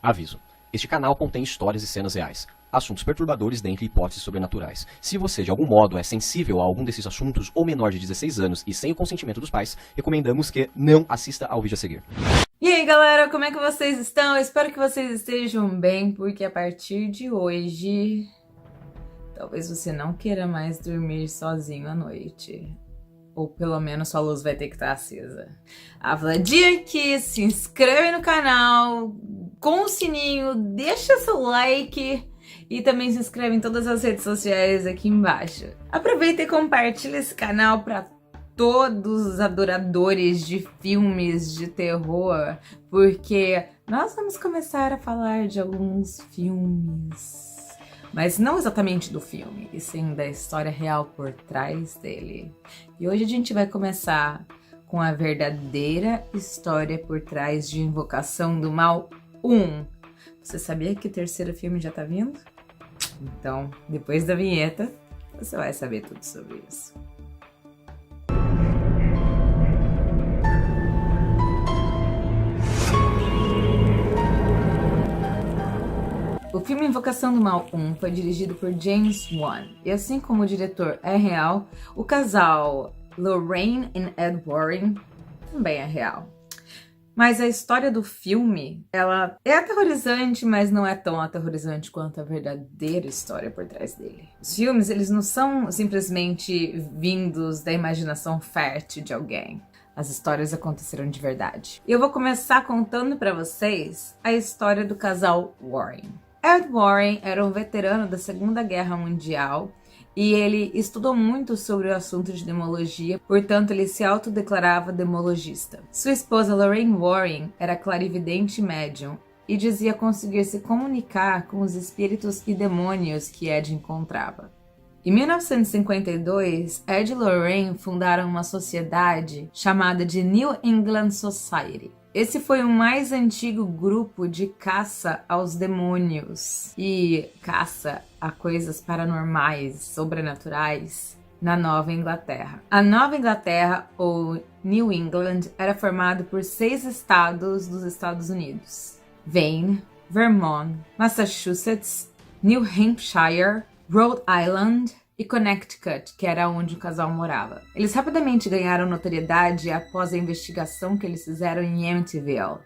Aviso: este canal contém histórias e cenas reais, assuntos perturbadores dentre hipóteses sobrenaturais. Se você de algum modo é sensível a algum desses assuntos ou menor de 16 anos e sem o consentimento dos pais, recomendamos que não assista ao vídeo a seguir. E aí galera, como é que vocês estão? Eu espero que vocês estejam bem, porque a partir de hoje, talvez você não queira mais dormir sozinho à noite. Ou pelo menos sua luz vai ter que estar acesa. A Vladir aqui, se inscreve no canal, com o sininho, deixa seu like e também se inscreve em todas as redes sociais aqui embaixo. Aproveita e compartilha esse canal para todos os adoradores de filmes de terror, porque nós vamos começar a falar de alguns filmes. Mas não exatamente do filme, e sim da história real por trás dele. E hoje a gente vai começar com a verdadeira história por trás de Invocação do Mal 1. Você sabia que o terceiro filme já tá vindo? Então, depois da vinheta, você vai saber tudo sobre isso. O filme Invocação do Mal 1 foi dirigido por James Wan, e assim como o diretor é real, o casal Lorraine e Ed Warren também é real. Mas a história do filme, ela é aterrorizante, mas não é tão aterrorizante quanto a verdadeira história por trás dele. Os filmes, eles não são simplesmente vindos da imaginação fértil de alguém. As histórias aconteceram de verdade. E eu vou começar contando pra vocês a história do casal Warren. Ed Warren era um veterano da Segunda Guerra Mundial e ele estudou muito sobre o assunto de demologia, portanto ele se autodeclarava demologista. Sua esposa Lorraine Warren era clarividente médium e dizia conseguir se comunicar com os espíritos e demônios que Ed encontrava. Em 1952, Ed e Lorraine fundaram uma sociedade chamada de New England Society. Esse foi o mais antigo grupo de caça aos demônios e caça a coisas paranormais, sobrenaturais, na Nova Inglaterra. A Nova Inglaterra, ou New England, era formado por 6 estados dos Estados Unidos: Maine, Vermont, Massachusetts, New Hampshire, Rhode Island e Connecticut, que era onde o casal morava. Eles rapidamente ganharam notoriedade após a investigação que eles fizeram em Amityville.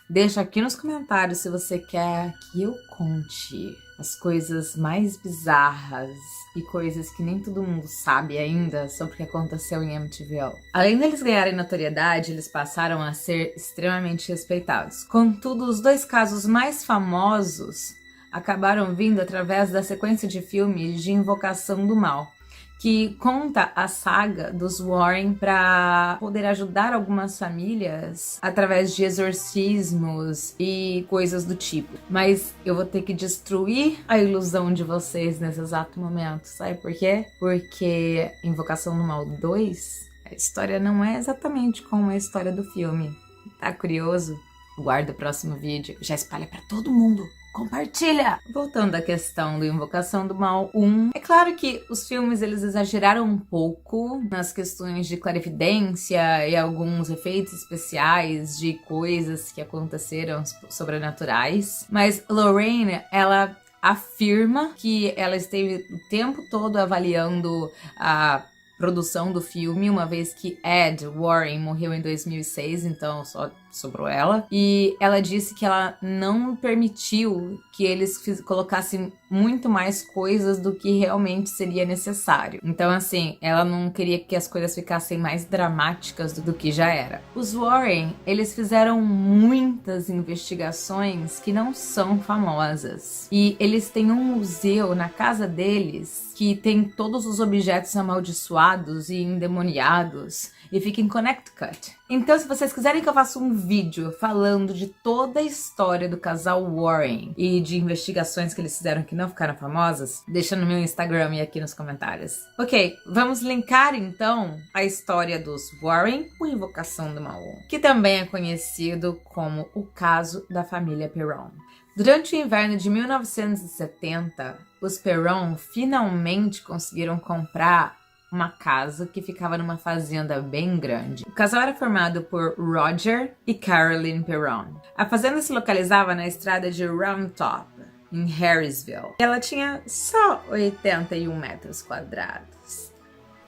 Deixa aqui nos comentários se você quer que eu conte as coisas mais bizarras e coisas que nem todo mundo sabe ainda sobre o que aconteceu em Amityville. Além deles ganharem notoriedade, eles passaram a ser extremamente respeitados. Contudo, os 2 casos mais famosos acabaram vindo através da sequência de filmes de Invocação do Mal, que conta a saga dos Warren para poder ajudar algumas famílias através de exorcismos e coisas do tipo. Mas eu vou ter que destruir a ilusão de vocês nesse exato momento. Sabe por quê? Porque Invocação do Mal 2, a história não é exatamente como a história do filme. Tá curioso? Guarda o próximo vídeo, já espalha para todo mundo. Compartilha! Voltando à questão do Invocação do Mal 1, é claro que os filmes eles exageraram um pouco nas questões de clarividência e alguns efeitos especiais de coisas que aconteceram sobrenaturais, mas Lorraine, ela afirma que ela esteve o tempo todo avaliando a produção do filme, uma vez que Ed Warren morreu em 2006, então só sobrou ela. E ela disse que ela não permitiu que eles colocassem muito mais coisas do que realmente seria necessário. Então, assim, ela não queria que as coisas ficassem mais dramáticas do que já era. Os Warren, eles fizeram muitas investigações que não são famosas. E eles têm um museu na casa deles que tem todos os objetos amaldiçoados e endemoniados e fica em Connecticut. Então, se vocês quiserem que eu faça um vídeo falando de toda a história do casal Warren e de investigações que eles fizeram que não ficaram famosas, deixa no meu Instagram e aqui nos comentários. Ok, vamos linkar então a história dos Warren com Invocação do Mal 1, que também é conhecido como o caso da família Perron. Durante o inverno de 1970, os Perron finalmente conseguiram comprar uma casa que ficava numa fazenda bem grande. O casal era formado por Roger e Carolyn Perron. A fazenda se localizava na estrada de Round Top, em Harrisville. Ela tinha só 81 metros quadrados.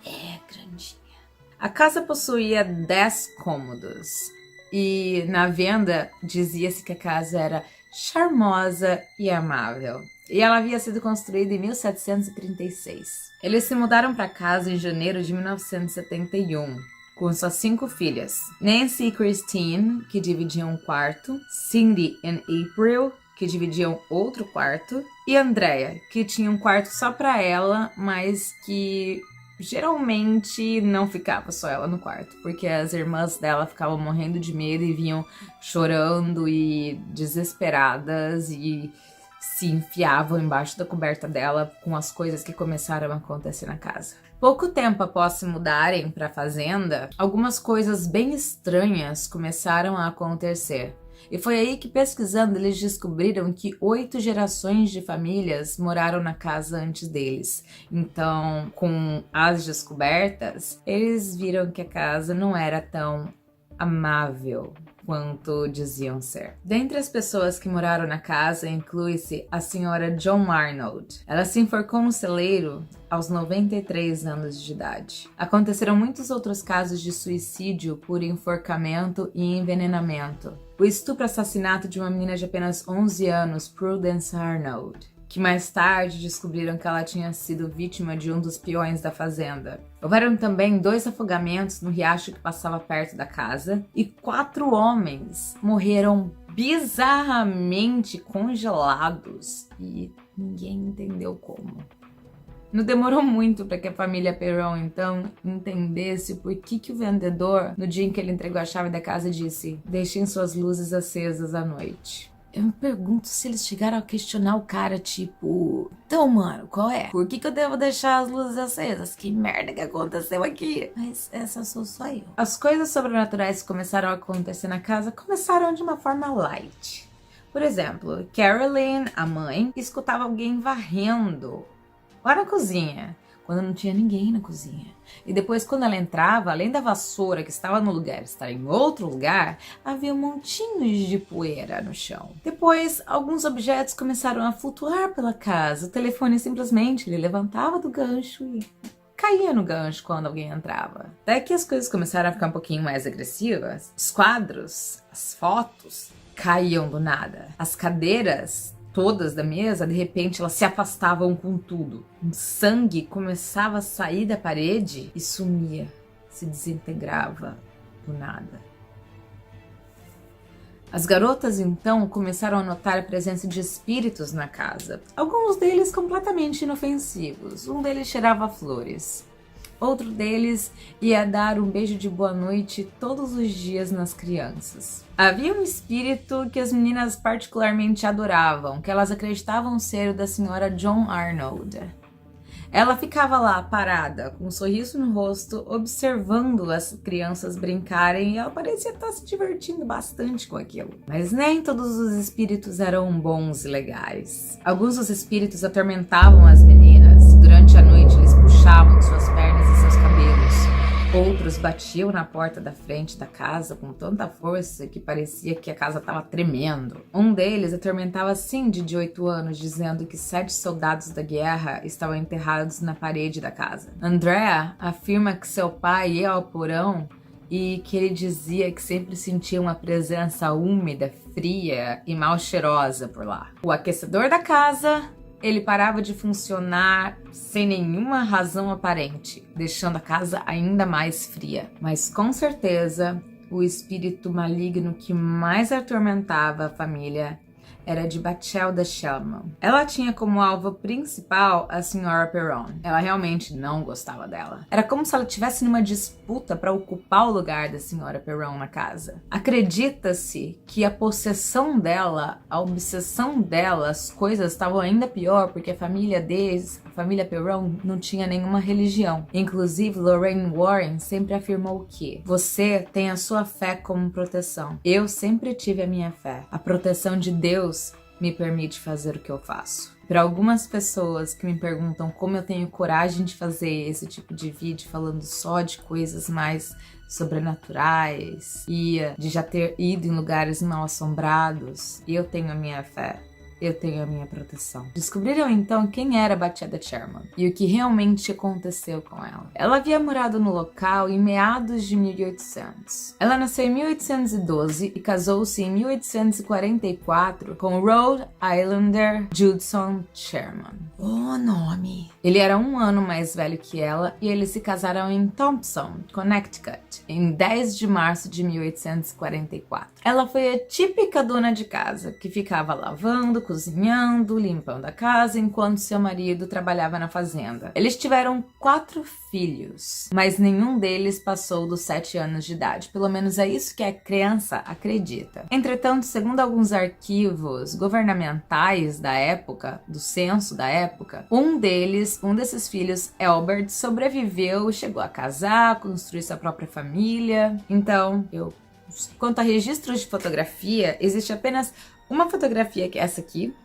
É grandinha. A casa possuía 10 cômodos. E na venda dizia-se que a casa era charmosa e amável. E ela havia sido construída em 1736. Eles se mudaram para casa em janeiro de 1971, com suas 5 filhas. Nancy e Christine, que dividiam um quarto, Cindy e April, que dividiam outro quarto, e Andrea, que tinha um quarto só para ela, mas que geralmente não ficava só ela no quarto, porque as irmãs dela ficavam morrendo de medo e vinham chorando e desesperadas e se enfiavam embaixo da coberta dela com as coisas que começaram a acontecer na casa. Pouco tempo após se mudarem para a fazenda, algumas coisas bem estranhas começaram a acontecer. E foi aí que, pesquisando, eles descobriram que 8 gerações de famílias moraram na casa antes deles. Então, com as descobertas, eles viram que a casa não era tão amável quanto diziam ser. Dentre as pessoas que moraram na casa, inclui-se a senhora John Arnold. Ela se enforcou no celeiro aos 93 anos de idade. Aconteceram muitos outros casos de suicídio por enforcamento e envenenamento. O estupro-assassinato de uma menina de apenas 11 anos, Prudence Arnold, que mais tarde descobriram que ela tinha sido vítima de um dos peões da fazenda. Houveram também 2 afogamentos no riacho que passava perto da casa, e 4 homens morreram bizarramente congelados, e ninguém entendeu como. Não demorou muito para que a família Perron, então, entendesse por que o vendedor, no dia em que ele entregou a chave da casa, disse: "Deixem suas luzes acesas à noite." Eu me pergunto se eles chegaram a questionar o cara, tipo: "Então, mano, qual é? Por que eu devo deixar as luzes acesas? Que merda que aconteceu aqui?" Mas essa sou só eu. As coisas sobrenaturais que começaram a acontecer na casa começaram de uma forma light. Por exemplo, Carolyn, a mãe, escutava alguém varrendo lá na cozinha, quando não tinha ninguém na cozinha. E depois, quando ela entrava, além da vassoura que estava no lugar estar em outro lugar, havia montinhos de poeira no chão. Depois, alguns objetos começaram a flutuar pela casa. O telefone simplesmente ele levantava do gancho e caía no gancho quando alguém entrava. Até que as coisas começaram a ficar um pouquinho mais agressivas. Os quadros, as fotos, caíam do nada. As cadeiras todas da mesa, de repente, elas se afastavam com tudo. O sangue começava a sair da parede e sumia, se desintegrava do nada. As garotas, então, começaram a notar a presença de espíritos na casa. Alguns deles completamente inofensivos. Um deles cheirava flores. Outro deles ia dar um beijo de boa noite todos os dias nas crianças. Havia um espírito que as meninas particularmente adoravam, que elas acreditavam ser o da senhora John Arnold. Ela ficava lá parada, com um sorriso no rosto, observando as crianças brincarem, e ela parecia estar se divertindo bastante com aquilo. Mas nem todos os espíritos eram bons e legais. Alguns dos espíritos atormentavam as meninas. Durante a noite eles puxavam suas pernas e seus cabelos. Outros batiam na porta da frente da casa com tanta força que parecia que a casa estava tremendo. Um deles atormentava Cindy, de 8 anos, dizendo que 7 soldados da guerra estavam enterrados na parede da casa. Andrea afirma que seu pai ia ao porão e que ele dizia que sempre sentia uma presença úmida, fria e mal cheirosa por lá. O aquecedor da casa, ele parava de funcionar sem nenhuma razão aparente, deixando a casa ainda mais fria. Mas com certeza, o espírito maligno que mais atormentava a família era de Bachelda Shellman. Ela tinha como alvo principal a senhora Perron. Ela realmente não gostava dela. Era como se ela estivesse numa disputa para ocupar o lugar da senhora Perron na casa. Acredita-se que a possessão dela, a obsessão dela, as coisas estavam ainda pior porque a família deles, a família Perron, não tinha nenhuma religião. Inclusive, Lorraine Warren sempre afirmou que você tem a sua fé como proteção. Eu sempre tive a minha fé. A proteção de Deus me permite fazer o que eu faço. Para algumas pessoas que me perguntam como eu tenho coragem de fazer esse tipo de vídeo falando só de coisas mais sobrenaturais e de já ter ido em lugares mal assombrados, eu tenho a minha fé. Eu tenho a minha proteção. Descobriram então quem era Bathsheba Sherman e o que realmente aconteceu com ela. Ela havia morado no local em meados de 1800. Ela nasceu em 1812 e casou-se em 1844 com Rhode Islander Judson Sherman. O nome! Ele era 1 ano mais velho que ela e eles se casaram em Thompson, Connecticut, em 10 de março de 1844. Ela foi a típica dona de casa que ficava lavando, cozinhando, limpando a casa, enquanto seu marido trabalhava na fazenda. Eles tiveram 4 filhos, mas nenhum deles passou dos 7 anos de idade. Pelo menos é isso que a criança acredita. Entretanto, segundo alguns arquivos governamentais da época, do censo da época, um desses filhos, Albert, sobreviveu, chegou a casar, construir sua própria família. Então, quanto a registros de fotografia, existe apenas uma fotografia, que é essa aqui,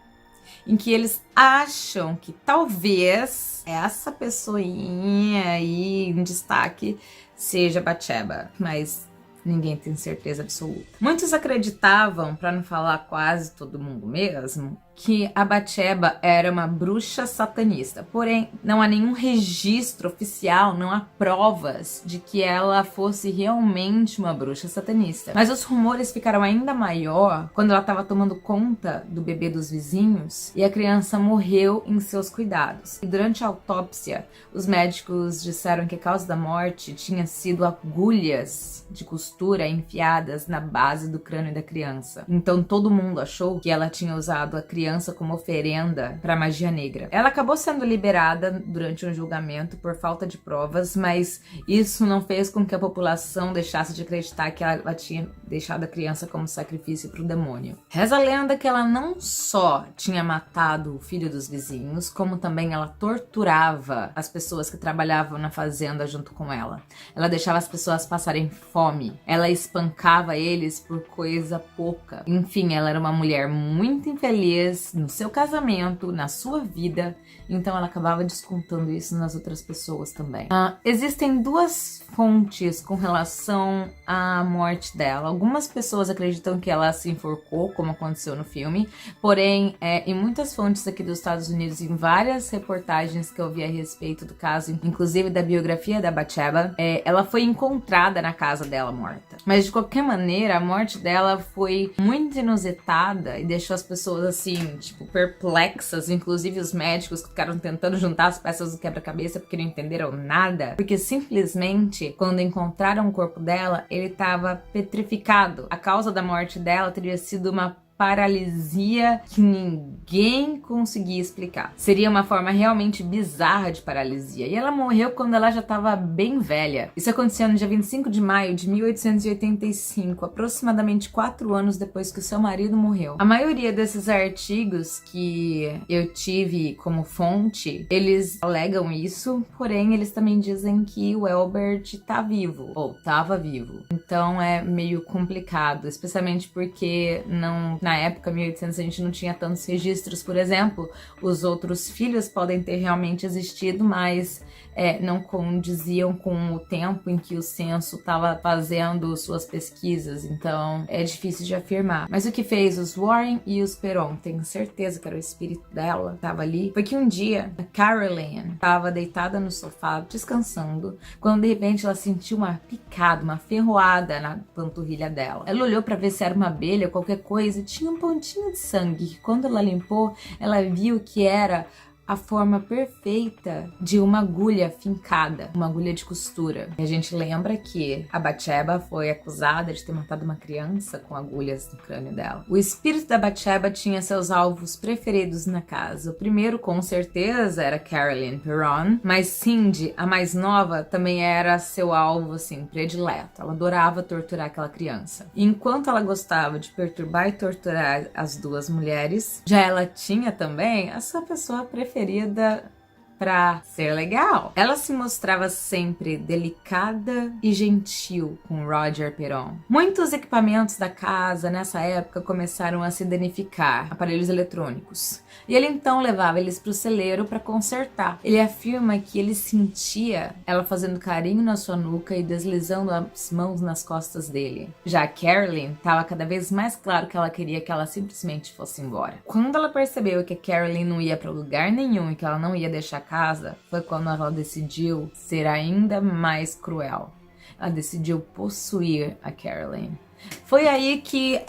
em que eles acham que talvez essa pessoinha aí em destaque seja Bathsheba, mas ninguém tem certeza absoluta. Muitos acreditavam, para não falar quase todo mundo mesmo, que a Bathsheba era uma bruxa satanista. Porém, não há nenhum registro oficial, não há provas de que ela fosse realmente uma bruxa satanista. Mas os rumores ficaram ainda maior quando ela estava tomando conta do bebê dos vizinhos e a criança morreu em seus cuidados. E durante a autópsia, os médicos disseram que a causa da morte tinha sido agulhas de costura enfiadas na base do crânio da criança. Então todo mundo achou que ela tinha usado a criança como oferenda para magia negra. Ela acabou sendo liberada durante um julgamento por falta de provas, mas isso não fez com que a população deixasse de acreditar que ela tinha deixado a criança como sacrifício para o demônio. Reza a lenda que ela não só tinha matado o filho dos vizinhos, como também ela torturava as pessoas que trabalhavam na fazenda junto com ela. Ela deixava as pessoas passarem fome. Ela espancava eles por coisa pouca. Enfim, ela era uma mulher muito infeliz no seu casamento, na sua vida, então ela acabava descontando isso nas outras pessoas também. Existem 2 fontes com relação à morte dela. Algumas pessoas acreditam que ela se enforcou, como aconteceu no filme, porém, em muitas fontes aqui dos Estados Unidos, em várias reportagens que eu vi a respeito do caso, inclusive da biografia da Bathsheba, ela foi encontrada na casa dela morta. Mas de qualquer maneira, a morte dela foi muito inusitada e deixou as pessoas assim, tipo, perplexas, inclusive os médicos que ficaram tentando juntar as peças do quebra-cabeça porque não entenderam nada, porque simplesmente, quando encontraram o corpo dela, ele estava petrificado. A causa da morte dela teria sido uma paralisia que ninguém conseguia explicar. Seria uma forma realmente bizarra de paralisia. E ela morreu quando ela já estava bem velha. Isso aconteceu no dia 25 de maio de 1885, aproximadamente 4 anos depois que o seu marido morreu. A maioria desses artigos que eu tive como fonte, eles alegam isso, porém eles também dizem que o Albert tá vivo, ou tava vivo. Então é meio complicado, especialmente porque na época, 1800, a gente não tinha tantos registros, por exemplo. Os outros filhos podem ter realmente existido, mas não condiziam com o tempo em que o censo estava fazendo suas pesquisas, então é difícil de afirmar. Mas o que fez os Warren e os Perron, tenho certeza que era o espírito dela, estava ali, foi que um dia a Caroline estava deitada no sofá, descansando, quando de repente ela sentiu uma picada, uma ferroada na panturrilha dela. Ela olhou para ver se era uma abelha ou qualquer coisa e tinha um pontinho de sangue. Quando ela limpou, ela viu que era a forma perfeita de uma agulha fincada, uma agulha de costura. E a gente lembra que a Bathsheba foi acusada de ter matado uma criança com agulhas no crânio dela. O espírito da Bathsheba tinha seus alvos preferidos na casa. O primeiro, com certeza, era Caroline Perron, mas Cindy, a mais nova, também era seu alvo, assim, predileto. Ela adorava torturar aquela criança. E enquanto ela gostava de perturbar e torturar as 2 mulheres, já ela tinha também a sua pessoa preferida pra ser legal. Ela se mostrava sempre delicada e gentil com Roger Perron. Muitos equipamentos da casa nessa época começaram a se danificar, aparelhos eletrônicos. E ele então levava eles pro celeiro para consertar. Ele afirma que ele sentia ela fazendo carinho na sua nuca e deslizando as mãos nas costas dele. Já a Carolyn estava cada vez mais claro que ela queria que ela simplesmente fosse embora. Quando ela percebeu que a Carolyn não ia para lugar nenhum e que ela não ia deixar a casa, foi quando ela decidiu ser ainda mais cruel. Ela decidiu possuir a Carolyn. Foi aí que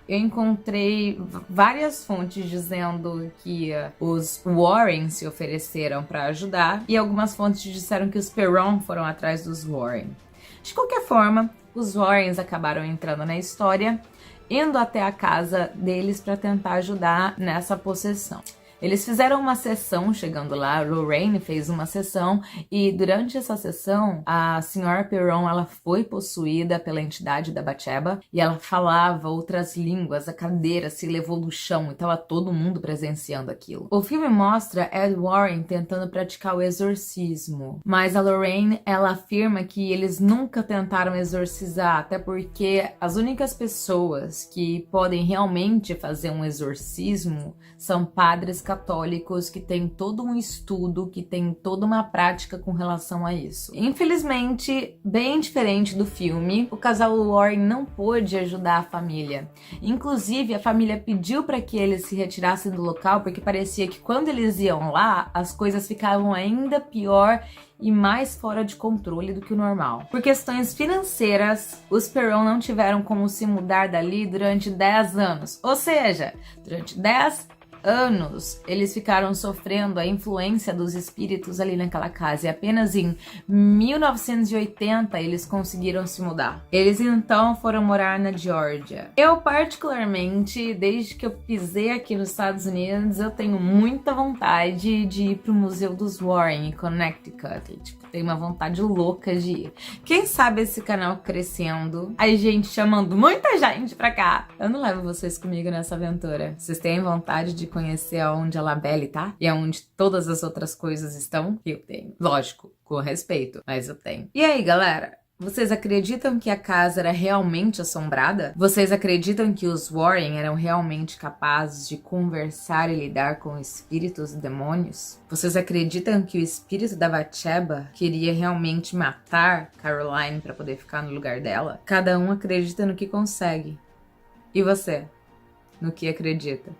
eu encontrei várias fontes dizendo que os Warren se ofereceram para ajudar e algumas fontes disseram que os Perron foram atrás dos Warren. De qualquer forma, os Warrens acabaram entrando na história, indo até a casa deles para tentar ajudar nessa possessão. Eles fizeram uma sessão, chegando lá, Lorraine fez uma sessão e durante essa sessão a senhora Perron ela foi possuída pela entidade da Bathsheba e ela falava outras línguas, a cadeira se levou do chão e estava todo mundo presenciando aquilo. O filme mostra Ed Warren tentando praticar o exorcismo, mas a Lorraine ela afirma que eles nunca tentaram exorcizar, até porque as únicas pessoas que podem realmente fazer um exorcismo são padres católicos que têm todo um estudo, que tem toda uma prática com relação a isso. Infelizmente, bem diferente do filme, o casal Warren não pôde ajudar a família. Inclusive, a família pediu para que eles se retirassem do local, porque parecia que quando eles iam lá, as coisas ficavam ainda pior e mais fora de controle do que o normal. Por questões financeiras, os Perron não tiveram como se mudar dali durante 10 anos. Ou seja, durante 10 anos, eles ficaram sofrendo a influência dos espíritos ali naquela casa e apenas em 1980 eles conseguiram se mudar. Eles então foram morar na Geórgia. Eu particularmente, desde que eu pisei aqui nos Estados Unidos, eu tenho muita vontade de ir pro Museu dos Warren em Connecticut. Tipo, tenho uma vontade louca de ir. Quem sabe esse canal crescendo, a gente chamando muita gente pra cá. Eu não levo vocês comigo nessa aventura. Vocês têm vontade de conhecer aonde a Labelle tá? E aonde todas as outras coisas estão? Eu tenho. Lógico, com respeito, mas eu tenho. E aí, galera? Vocês acreditam que a casa era realmente assombrada? Vocês acreditam que os Warren eram realmente capazes de conversar e lidar com espíritos e demônios? Vocês acreditam que o espírito da Bathsheba queria realmente matar Caroline para poder ficar no lugar dela? Cada um acredita no que consegue. E você? No que acredita?